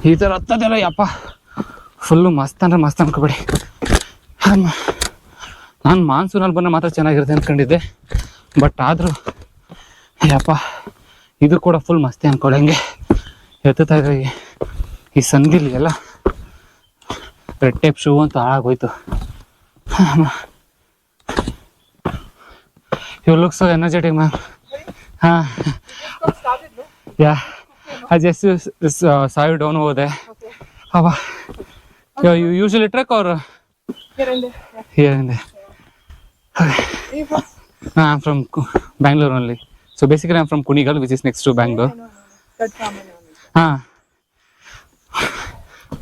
ಈ ಥರ ಹತ್ತದೆಲ್ಲ ಯಪ್ಪ ಫುಲ್ಲು ಮಸ್ತ್ ಅಂದರೆ ಮಸ್ತ್ ಅನ್ಕೋಬೇಡಿ. ನಾನು ಮಾನ್ಸೂನಲ್ಲಿ ಬಂದರೆ ಮಾತ್ರ ಚೆನ್ನಾಗಿರುತ್ತೆ ಅಂದ್ಕೊಂಡಿದ್ದೆ, ಬಟ್ ಆದರೂ ಯಪ್ಪ ಇದು ಕೂಡ ಫುಲ್ ಮಸ್ತಿ ಅಂದ್ಕೊಳ್ಳಿ. ಎತ್ತುತ್ತಾ ಇದ್ರೆ ಈ ಸಂದಿಲಿ ಎಲ್ಲ ರೆಡ್ ಟೇಪ್ ಶೂ ಅಂತ ಹಾಳಾಗೋಯ್ತು. You look so energetic ma'am. ಹಾಂ yeah I just saw you down over there. Okay. You usually trek or? Here and there. Yeah. Here and there. Okay. No, I'm from Bangalore only. So basically I'm from Kunigal, which is next to Bangalore. I know. That's common.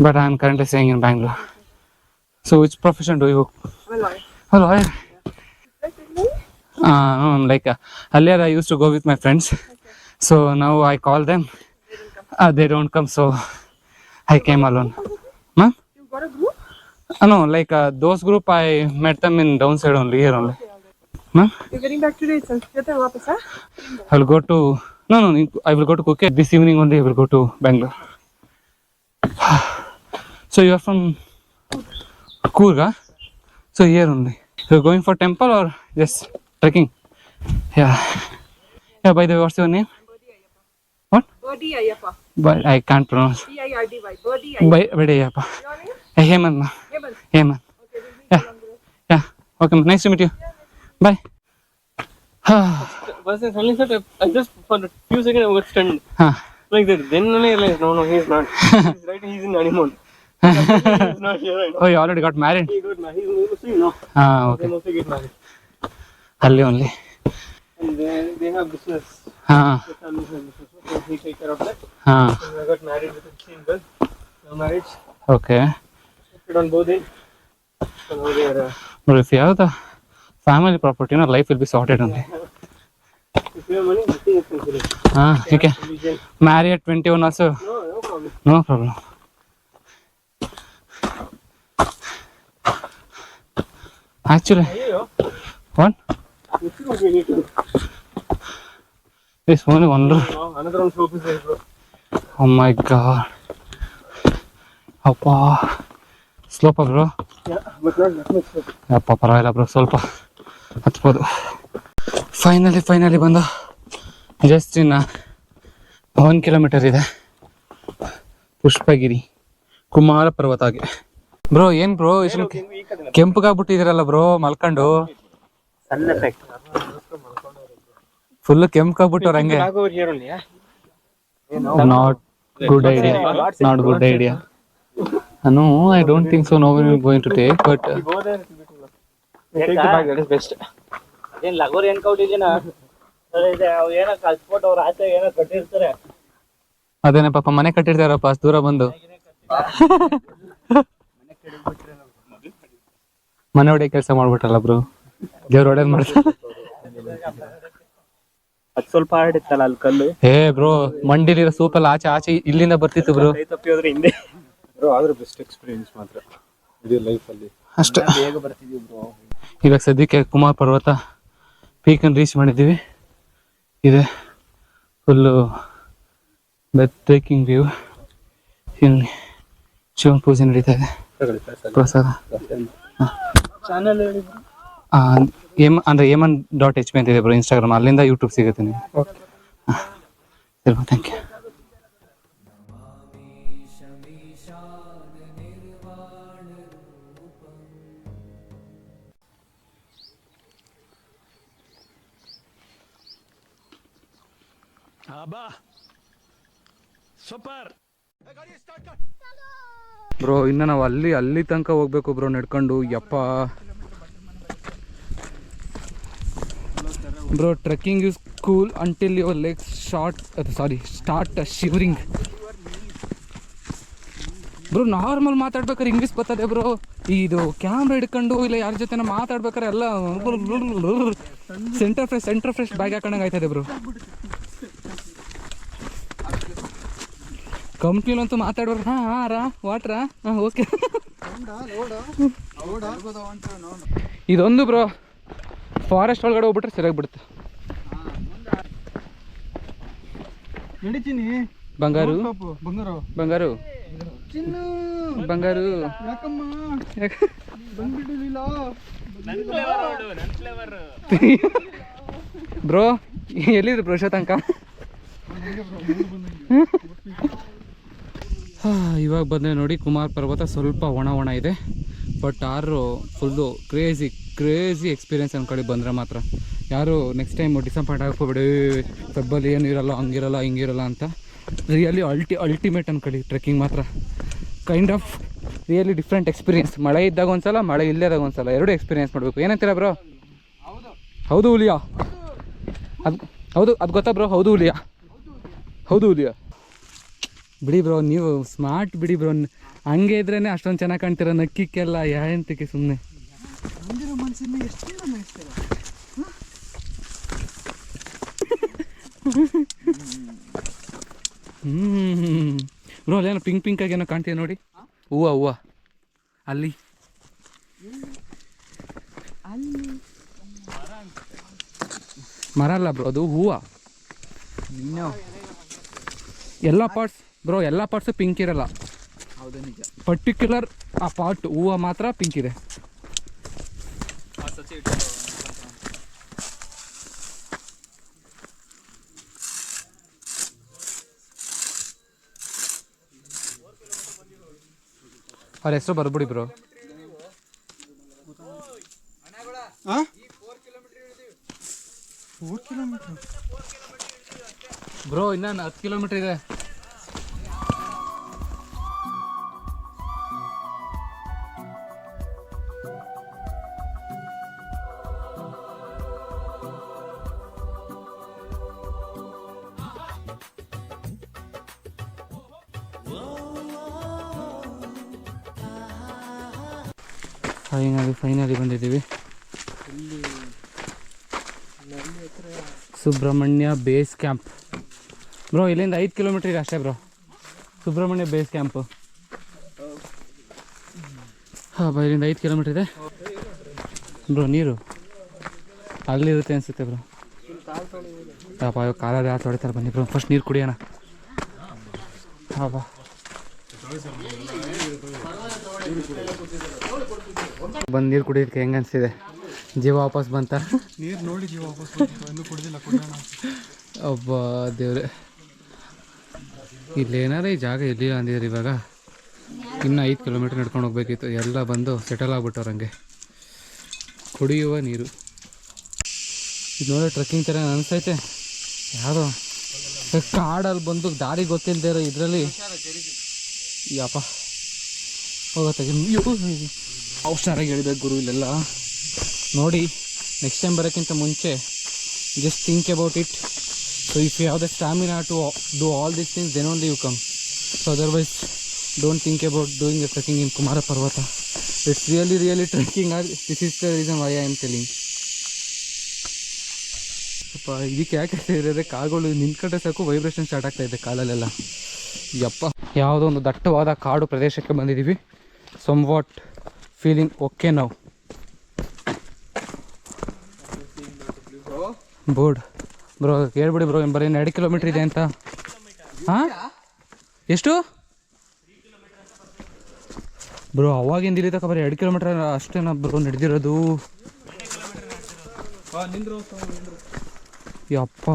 But I'm currently staying in Bangalore. Okay. So which profession do you? I'm a lawyer. A lawyer? Yeah. No, like earlier I used to go with my friends. Okay. So now I call them. They don't come, so I came alone. Ma'am? You got a group? No, like those group I met them in downside only, here only. Okay. Ma'am? You're getting back today itself. I will go to, no, I will go to Phuket. This evening only I will go to Bangalore. So you are from Coorg, huh? So here only. You're going for temple or just trekking? Yeah. Yeah, by the way, what's your name? What? Birdy Ayyappa. But I can't pronounce. Birdy Ayyappa. Birdy Ayyappa. Your name? Hemant. Hemant. Okay, we'll meet yeah. Okay, nice to meet you. Yeah, nice. Bye. I just for a few seconds I got stunned. Like that. Then I realized, no, he's not. He's right. He's in honeymoon. He's not here right now. Oh, you already got married? He got married. He's Muslim now. Okay. They mostly get married. Only. And they have business. The family has business. So he take care of that. So I got married with a Muslim girl. No marriage. Okay. Put on both ends. So now they are. But if you have the family property, life will be sorted only. If you have money, nothing is considered. You can marry at 21 also. No problem. No problem. Actually, what? We need to. There's only one room. Another one slope is there, bro. Oh my god. Appa. Slope, bro? Yeah, but not that much slope. Appa, paravaila, bro. Solpa. ಹತ್ಬೋದು. Finally ಬಂದು just ಇನ್ನು 1 kilometre ಇದೆ ಪುಷ್ಪಗಿರಿ ಕುಮಾರ ಪರ್ವತಾಗೆ. Bro ಏನು bro ಇಷ್ಟು ಕೆಂಪಗಾಗ್ಬಿಟ್ಟಿದ್ದೀರಲ್ಲ bro ಮಲ್ಕೊಂಡು? Full ಕೆಂಪಗಾಗ್ಬಿಟ್ಟವ್ರ ಹಂಗೆ. Not good idea. No, I don't think so. No one is going to take, but take the bag. That is best. Again, Lagor encounter ಇದೆನಾ? ಇದೆ ಅವ ಏನೋ ಕಲ್ಸ್ಬಿಟ್ಟು ಅವ್ರ ಆಸೆ ಏನೋ ಕಟ್ಟಿರ್ತಾರೆ. ಅದೇನೇ ಪಾಪ ಮನೆ ಕಟ್ಟಿರ್ತಾರಪ್ಪ ಅಷ್ಟು ದೂರ ಬಂದು. ಮನೆ ಹೊಡೆ ಕೆಲಸ ಮಾಡ್ಬಿಟ್ಟಲ್ಲ ಬ್ರೋ. ದೇವ್ರ ಹೊಡೆದ್ ಮಾಡ್ತಾರೆ. ಅದು ಸ್ವಲ್ಪ ಆಡಿತ್ತಲ್ಲ ಅಲ್ಲಿ ಕಲ್ಲು. ಬ್ರೋ ಮಂಡಿಲಿರೋ ಸೂಪಲ್ಲಿ ಆಚೆ ಇಲ್ಲಿಂದ ಬರ್ತಿತ್ತು ಬ್ರೋ. ತಪ್ಪಿ ಹೋದ್ರೆ ಹಿಂದೆ. ಬ್ರೋ ಆದ್ರೆ ಬೆಸ್ಟ್ ಎಕ್ಸ್ಪೀರಿಯನ್ಸ್ ಮಾತ್ರ ಇಡೀ ಲೈಫಲ್ಲಿ ಅಷ್ಟೇ. ಬೇಗ ಬರ್ತಿದ್ದೀವಿ ಬ್ರೋ. ಇವಾಗ ಸದ್ಯಕ್ಕೆ ಕುಮಾರ ಪರ್ವತ ಪೀಕನ್ನು ರೀಚ್ ಮಾಡಿದ್ದೀವಿ. ಇದೆ ಫುಲ್ಲು ಬ್ರೇಕಿಂಗ್ ವ್ಯೂ. ಇಲ್ಲಿ ಶಿವನ ಪೂಜೆ ನಡೀತಾ ಇದೆ. ಪ್ರಸಾದ ಚಾನಲ್ ಅಂದರೆ Eman.hp ಅಂತ ಇದೆ ಬ್ರೋ ಇನ್ಸ್ಟಾಗ್ರಾಮ್. ಅಲ್ಲಿಂದ ಯೂಟ್ಯೂಬ್ ಸಿಗುತ್ತೆ ನಿಮಗೆ. ಸರಿ, ಥ್ಯಾಂಕ್ ಯು. ಬ್ರೋ ಇನ್ನು ನಾವು ಅಲ್ಲಿ ತನಕ ಹೋಗ್ಬೇಕು ಬ್ರೋ ನಡ್ಕೊಂಡು. ಯಪ್ಪ bro trekking is cool until your legs start shivering. Bro normal ಮಾತಾಡ್ಬೇಕಾದ್ರೆ ಇಂಗ್ಲೀಷ್ ಬರ್ತದೆ ಬ್ರೋ. ಇದು ಕ್ಯಾಮ್ರಾ ಹಿಡ್ಕೊಂಡು ಇಲ್ಲ ಯಾರ ಜೊತೆ ಮಾತಾಡ್ಬೇಕಾದ್ರೆ ಎಲ್ಲ ಸೆಂಟರ್ ಫ್ರೆಶ್ ಬ್ಯಾಗ್ ಹಾಕೊಂಡಂಗೆ ಆಯ್ತದೆ ಬ್ರೋ. ಕಂಪ್ನಿಲಂತೂ ಮಾತಾಡೋರು ವಾಟ್ರಾ ಓಕೆ. ಇದೊಂದು ಬ್ರೋ ಫಾರೆಸ್ಟ್ ಒಳಗಡೆ ಹೋಗ್ಬಿಟ್ರೆ ಸರಿಯಾಗಿ ಬಿಡುತ್ತೆ. ನಡಿತೀನಿ ಬಂಗಾರು ಬಂಗಾರು ಬಂಗಾರು ಚಿನ್ನು ಬಂಗಾರು ಯಾಕಮ್ಮ ಬಂದ್ಬಿಟ್ಟಿಲ್ಲ ಬ್ರೋ ಎಲ್ಲಿದ್ರು ಬ್ರೋ ಶತಾಂಕ ಇವಾಗ ಬಂದರೆ ನೋಡಿ ಕುಮಾರ್ ಪರ್ವತ ಸ್ವಲ್ಪ ಒಣ ಇದೆ ಬಟ್ ಆರು ಫುಲ್ಲು ಕ್ರೇಜಿ ಎಕ್ಸ್ಪೀರಿಯೆನ್ಸ್ ಅಂದ್ಕೊಳ್ಳಿ ಬಂದರೆ ಮಾತ್ರ ಯಾರು ನೆಕ್ಸ್ಟ್ ಟೈಮ್ ಡಿಸಪಾಯಿಂಟ್ ಹಾಕೋಬಿಡಿ ಫೆಬ್ಬಲ್ಲಿ ಏನು ಇರಲ್ಲ ಹಂಗಿರಲ್ಲ ಹಿಂಗಿರಲ್ಲ ಅಂತ ರಿಯಲಿ ಅಲ್ಟಿಮೇಟ್ ಅಂದ್ಕೊಳ್ಳಿ ಟ್ರೆಕ್ಕಿಂಗ್ ಮಾತ್ರ kind of really different experience ಮಳೆ ಇದ್ದಾಗ ಒಂದ್ಸಲ ಮಳೆ ಇಲ್ಲದಾಗ ಒಂದ್ಸಲ ಎರಡು ಎಕ್ಸ್ಪೀರಿಯೆನ್ಸ್ ಮಾಡಬೇಕು ಏನಂತೀರ ಬ್ರೋ ಹೌದು ಹುಲಿಯಾ ಅದು ಗೊತ್ತಾ ಬ್ರೋ ಹೌದು ಹುಲಿಯಾ ಬಿಡಿ ಬ್ರೋ ನೀವು ಸ್ಮಾರ್ಟ್ ಬಿಡಿ ಬ್ರೋ ಹಂಗೆ ಇದ್ರೇ ಅಷ್ಟೊಂದು ಚೆನ್ನಾಗಿ ಕಾಣ್ತೀರ ನಕ್ಕಿಕ್ಕೆಲ್ಲ ಎಂತಕ್ಕೆ ಸುಮ್ಮನೆ ಬ್ರೋ ಅಲ್ಲೇನೋ ಪಿಂಕ್ ಆಗಿ ಏನೋ ಕಾಣ್ತೀಯ ನೋಡಿ ಹೂವು ಅಲ್ಲಿ ಮರ ಅಲ್ಲ ಬ್ರೋ ಅದು ಹೂವು ಎಲ್ಲ ಪಾರ್ಟ್ಸು ಪಿಂಕ್ ಇರಲ್ಲ ಪರ್ಟಿಕ್ಯುಲರ್ ಆ ಪಾರ್ಟ್ ಹೂವು ಮಾತ್ರ ಪಿಂಕ್ ಇದೆ ಅವ್ರ ಹೆಸರು ಬರ್ಬಿಡಿ ಬ್ರೋ ಬ್ರೋ ಇನ್ನೂ 10 ಕಿಲೋಮೀಟರ್ ಇದೆ ಫೈನಲಿ ಬಂದಿದ್ದೀವಿ ಸುಬ್ರಹ್ಮಣ್ಯ ಬೇಸ್ ಕ್ಯಾಂಪ್ ಬ್ರೋ ಇಲ್ಲಿಂದ 5 ಕಿಲೋಮೀಟರ್ ಇದೆ ಅಷ್ಟೇ ಬ್ರೋ ಸುಬ್ರಹ್ಮಣ್ಯ ಬೇಸ್ ಕ್ಯಾಂಪು ಇಲ್ಲಿಂದ 5 ಕಿಲೋಮೀಟರ್ ಇದೆ ಬ್ರೋ ನೀರು ಅಲ್ಲಿರುತ್ತೆ ಅನಿಸುತ್ತೆ ಬ್ರೋ ಪಾಪ ಕಾಲಲ್ಲಿ ಯಾರು ತೊಳಿತಾರೆ ಬನ್ನಿ ಬ್ರೋ ಫಸ್ಟ್ ನೀರು ಕುಡಿಯೋಣ ಬಾ ಬಂದು ನೀರು ಕುಡಿಯೋದಕ್ಕೆ ಹೆಂಗೆ ಅನಿಸಿದೆ ಜೀವ ವಾಪಸ್ ಬಂತ ನೀರು ನೋಡಿ ಜೀವ ವಾಪಸ್ ಕುಡಿದಿಲ್ಲ ಕುಡಿಯೋಣ ಒಬ್ಬ ದೇವ್ರೆ ಇಲ್ಲೇನಾರ ಈ ಜಾಗ ಇರಲಿಲ್ಲ ಅಂದಿದ್ರೆ ಇವಾಗ ಇನ್ನೂ 5 ಕಿಲೋಮೀಟರ್ ನಡ್ಕೊಂಡು ಹೋಗ್ಬೇಕಿತ್ತು ಎಲ್ಲ ಬಂದು ಸೆಟಲ್ ಆಗ್ಬಿಟ್ಟವ್ರು ಹಂಗೆ ಕುಡಿಯುವ ನೀರು ಇದು ನೋಡಿ ಟ್ರೆಕ್ಕಿಂಗ್ ಥರ ಅನಿಸ್ತೈತೆ ಯಾವುದೋ ಕಾಡಲ್ಲಿ ಬಂದು ದಾರಿ ಗೊತ್ತಿಲ್ಲದೆ ಇರೋ ಇದರಲ್ಲಿ ಯಪ್ಪ ಹೋಗುತ್ತೆ ಹುಷಾರಾಗಿ ಹೇಳ್ಬೇಕು ಗುರು ಇಲ್ಲೆಲ್ಲ ನೋಡಿ ನೆಕ್ಸ್ಟ್ ಟೈಮ್ ಬರೋಕ್ಕಿಂತ ಮುಂಚೆ just think about it so if you have the stamina to do all these things then only you come so otherwise don't think about doing the trekking in Kumara Parvata it's really trekking this is the reason why I am telling ಸ್ವಲ್ಪ ಇದಕ್ಕೆ ಯಾಕೆ ಇರೋದೆ ಕಾಲುಗಳು ನಿಂತ್ಕೊಂಡ್ರೆ ಸಾಕು vibration start ಆಗ್ತಾಯಿದೆ ಕಾಲಲ್ಲೆಲ್ಲ ಯಪ್ಪ ಯಾವುದೋ ಒಂದು ದಟ್ಟವಾದ ಕಾಡು ಪ್ರದೇಶಕ್ಕೆ ಬಂದಿದ್ದೀವಿ ಸಮ್ ವಾಟ್ ಫೀಲಿಂಗ್ ಓಕೆ ನಾವು ಬೋರ್ಡ್ ಬ್ರೋ ಹೇಳ್ಬಿಡಿ ಬ್ರೋ ಬರೀ 2 ಕಿಲೋಮೀಟ್ರ್ ಇದೆ ಅಂತ ಹಾಂ ಎಷ್ಟು ಬ್ರೋ ಅವಾಗಿಂದ ಇಲ್ಲಿ ತನಕ ಬರೀ 2 ಕಿಲೋಮೀಟ್ರ್ ಅಷ್ಟೇನಾ ಬ್ರೋ ನಡೆದಿರೋದು ಯಪ್ಪ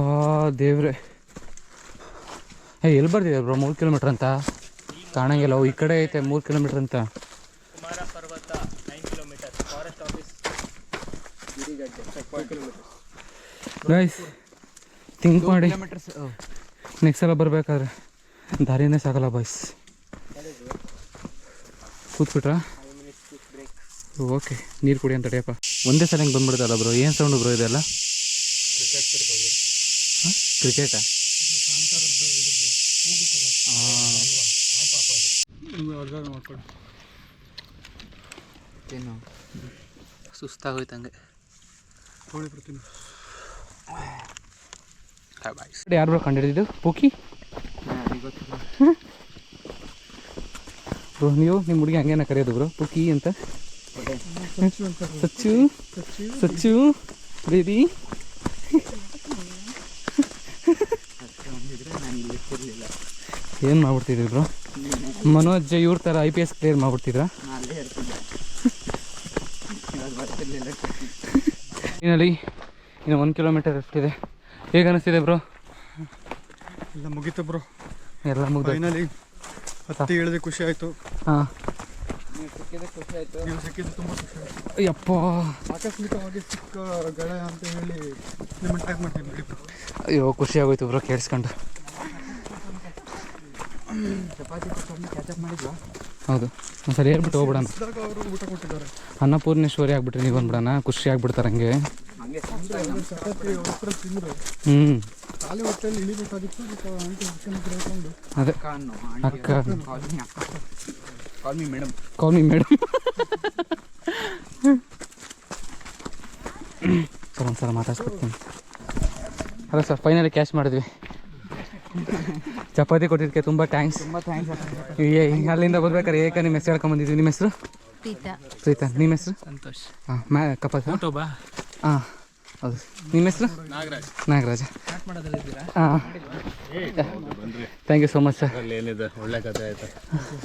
ದೇವ್ರೆ ಎಲ್ಲಿ ಬರ್ತಿದೆ ಬ್ರೋ 3 ಕಿಲೋಮೀಟ್ರ್ ಅಂತ ಕಾಣಂಗಿಲ್ಲ ಈ ಕಡೆ ಐತೆ 3 ಕಿಲೋಮೀಟ್ರ್ ಅಂತ ಗೈಸ್ ಥಿಂಕ್ ಮಾಡಿ ನೆಕ್ಸ್ಟ್ ಸಲ ಬರಬೇಕಾದ್ರೆ ದಾರಿನೇ ಸಾಕಲ್ಲ ಬಾಯ್ಸ್ ಕೂತ್ಬಿಟ್ರಾ ಓಕೆ ನೀರು ಕುಡಿ ಅಂತ ತಡೆಯಪ್ಪ ಒಂದೇ ಸಲ ಹಿಂಗೆ ಬಂದ್ಬಿಡ್ತಲ್ಲ ಬ್ರೋ ಏನು ಸೌಂಡು ಬ್ರೋ ಇದೆಲ್ಲ ಕ್ರಿಕೆಟಾ ಏನು ಸುಸ್ತಾಗೋಯ್ತಂಗೆ ಯಾರು ಬ್ರೋ ಕಂಡಿಡಿದ್ದು ಪೂಕಿ ಬ್ರೋ ನೀವು ನಿಮ್ಮ ಹುಡುಗಿ ಹಂಗೇನ ಕರೆಯೋದು ಬ್ರೋ ಪೂಕಿ ಅಂತ ಸಚ್ಚು ಬೇಬಿ ಏನು ಮಾಡ್ಬಿಡ್ತಿದ್ರಿ ಬ್ರೋ? ಮನೋಜ್ ಇವ್ರ ಥರ IPS ಕ್ಲಿಯರ್ ಮಾಡ್ಬಿಡ್ತಿದ್ರಾ? ಇನ್ನಲ್ಲಿ ಇನ್ನು 1 ಕಿಲೋಮೀಟರ್ ಎಷ್ಟಿದೆ? ಹೇಗೆ ಅನಿಸ್ತಿದೆ ಬ್ರೋ? ಎಲ್ಲ ಮುಗೀತು ಬ್ರೋ, ಎಲ್ಲ ಮುಗ್ದು ಫೈನಲಿ ಹತ್ತಿ ಇಳಿದು ಖುಷಿ ಆಯಿತು. ಹಾಂ, ನೀವು ಸಿಕ್ಕಿದ್ದು ತುಂಬ ಖುಷಿ ಆಯಿತು. ಅಯ್ಯಪ್ಪ, ಆಕಸ್ಮಿಕವಾಗಿ ಸಿಕ್ಕ ಗೆಳೆಯ ಅಂತ ಹೇಳಿ ನಿಮ್ಮನ್ನು ಟ್ಯಾಗ್ ಮಾಡ್ತೀನಿ ನೋಡಿ ಬ್ರೋ. ಅಯ್ಯೋ ಖುಷಿ ಆಗೋಯ್ತು ಬ್ರೋ ಕೇಳಿಸ್ಕೊಂಡು. ಹೌದು, ಒಂದ್ಸರಿ ಹೇಳ್ಬಿಟ್ಟು ಹೋಗ್ಬಿಡೋಣ. ಅವರು ಊಟ ಕೊಟ್ಟಿದ್ದಾರೆ. ಅನ್ನಪೂರ್ಣೇಶ್ವರಿ ಆಗ್ಬಿಟ್ರಿ ನೀವು ಬಂದ್ಬಿಡೋಣ, ಖುಷಿ ಆಗ್ಬಿಡ್ತಾರೆ ಹಂಗೆ. ಚಪಾತಿ ಅವಸರ ತಿಂದರು, ಖಾಲಿ ಹೊಟ್ಟೆಯಲ್ಲಿ ಇಳಿಬೇಕಾಗಿತ್ತು. ಅದೇ ಅಕ್ಕ ಕಾಲ್ ಮಿ ಮೇಡಮ್. ಸರ್ ಒಂದ್ಸಲ ಮಾತಾಡ್ಸ್ಕೊಡ್ತೀನಿ. ಅಲ್ಲ ಸರ್, ಫೈನಲಿ ಕ್ಯಾಶ್ ಮಾಡಿದ್ವಿ. ಚಪಾತಿ ಕೊಟ್ಟಿದ್ದಕ್ಕೆ ತುಂಬ ಥ್ಯಾಂಕ್ಸ್. ಅಲ್ಲಿಂದ ಬರ್ಬೇಕಾರೆ ನಿಮ್ಮ ಹೆಸರು ಹೇಳ್ಕೊಂಬಂದಿದ್ವಿ. ನಿಮ್ಮ ಹೆಸರು? ಪ್ರೀತಾ. ನಿಮ್ಮ ಹೆಸರು? ಸಂತೋಷ್. ಹಾಂ, ಕಪಲ್. ಹಾಂ, ಹೌದು. ನಿಮ್ಮ ಹೆಸರು? ನಾಗರಾಜ. ಹಾಂ, thank you so much sir. ಏನಿದೆ ಒಳ್ಳೆ ಕಥೆ ಆಯ್ತು.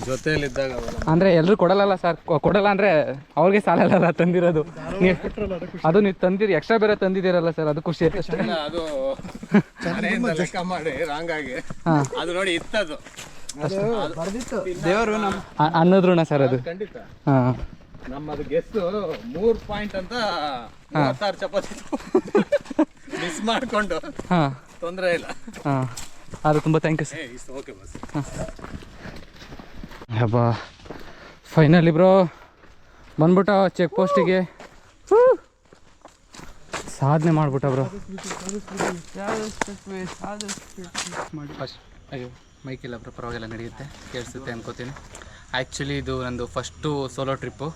ಜೊತೆಯಲ್ಲಿದ್ದಾಗ ಅಂದರೆ ಎಲ್ಲರೂ ಕೊಡಲ್ಲ ಸರ್. ಕೊಡಲ್ಲ ಅಂದರೆ ಅವ್ರಿಗೆ ಸಾಲಲ್ಲ ತಂದಿರೋದು. ಅದು ನೀವು ತಂದಿರಿ, ಎಕ್ಸ್ಟ್ರಾ ಬೇರೆ ತಂದಿದ್ದೀರಲ್ಲ ಸರ್, ಅದು ಖುಷಿ ಆಯ್ತು ಅಷ್ಟೇ. ಅದು ಲೆಕ್ಕ ಮಾಡಿ ರಾಂಗ್ ಆಗಿ ಅದು ನೋಡಿ ಇತ್ತದು ದೇವರು ಅನ್ನೋದ್ರುಣ ಸರ್ ಅದು. ಖಂಡಿತ. ಹಾಂ, ನಮ್ಮದು ಗೆಸ್ಸು 3 ಪಾಯಿಂಟ್ ಅಂತ 36 ಚಪಾತಿ ಮಿಸ್ ಮಾಡಿಕೊಂಡು. ಹಾಂ, ತೊಂದರೆ ಇಲ್ಲ. ಹಾಂ, ಅದು ತುಂಬ ಥ್ಯಾಂಕ್ ಯು ಸರ್. ಓಕೆ ಬಸ್. ಹಬ್ಬ, ಫೈನಲಿ ಬ್ರೋ ಬಂದ್ಬಿಟ್ಟ ಚೆಕ್ ಪೋಸ್ಟಿಗೆ. ಸಾಧನೆ ಮಾಡ್ಬಿಟ್ಟ ಬ್ರೋ. ಫಸ್ಟ್ ಅಯ್ಯೋ ಮೈಕಿಲ್ಲ ಬ್ರೋ, ಪರವಾಗಿಲ್ಲ, ನಡೆಯುತ್ತೆ, ಕೇಳಿಸುತ್ತೆ ಅನ್ಕೋತೀನಿ. ಆ್ಯಕ್ಚುಲಿ ಇದು ನಂದು ಫಸ್ಟು ಸೋಲೋ ಟ್ರಿಪ್ಪು.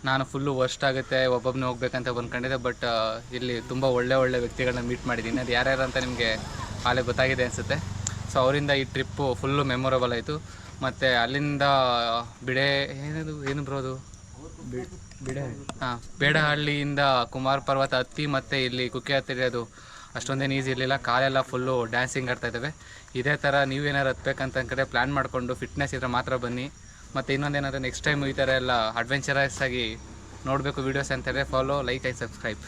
ನಾನು ಫುಲ್ಲು ವರ್ಸ್ಟ್ ಆಗುತ್ತೆ, ಒಬ್ಬೊಬ್ಬನೇ ಹೋಗ್ಬೇಕಂತ ಬಂದ್ಕೊಂಡಿದ್ದೆ. ಬಟ್ ಇಲ್ಲಿ ತುಂಬ ಒಳ್ಳೆ ವ್ಯಕ್ತಿಗಳನ್ನ ಮೀಟ್ ಮಾಡಿದ್ದೀನಿ. ಅದು ಯಾರ್ಯಾರು ಅಂತ ನಿಮಗೆ ಆಲೇ ಗೊತ್ತಾಗಿದೆ ಅನಿಸುತ್ತೆ. ಸೊ ಅವರಿಂದ ಈ ಟ್ರಿಪ್ಪು ಫುಲ್ಲು ಮೆಮೊರೇಬಲ್ ಆಯಿತು. ಮತ್ತು ಅಲ್ಲಿಂದ ಏನು ಬರೋದು ಬೇಡಹಳ್ಳಿಯಿಂದ ಕುಮಾರ ಪರ್ವತ ಹತ್ತಿ ಮತ್ತು ಇಲ್ಲಿ ಕುಕ್ಕೆ ಹತ್ತಿರೋದು ಅಷ್ಟೊಂದೇನು ಈಸಿ ಇರಲಿಲ್ಲ. ಕಾಲೆಲ್ಲ ಫುಲ್ಲು ಡ್ಯಾನ್ಸಿಂಗ್ ಆಡ್ತಾಯಿದ್ದಾವೆ. ಇದೇ ಥರ ನೀವೇನಾರು ಹತ್ಬೇಕಂತ ಕಡೆ ಪ್ಲ್ಯಾನ್ ಮಾಡಿಕೊಂಡು ಫಿಟ್ನೆಸ್ ಇದ್ದರೆ ಮಾತ್ರ ಬನ್ನಿ. ಮತ್ತು ಇನ್ನೊಂದೇನಾದರೂ ನೆಕ್ಸ್ಟ್ ಟೈಮ್ ಈ ಥರ ಎಲ್ಲ ಅಡ್ವೆಂಚರಸ್ ಆಗಿ ನೋಡಬೇಕು ವೀಡಿಯೋಸ್ ಅಂತಂದರೆ ಫಾಲೋ, ಲೈಕ್ ಆ್ಯಂಡ್ ಸಬ್ಸ್ಕ್ರೈಬ್.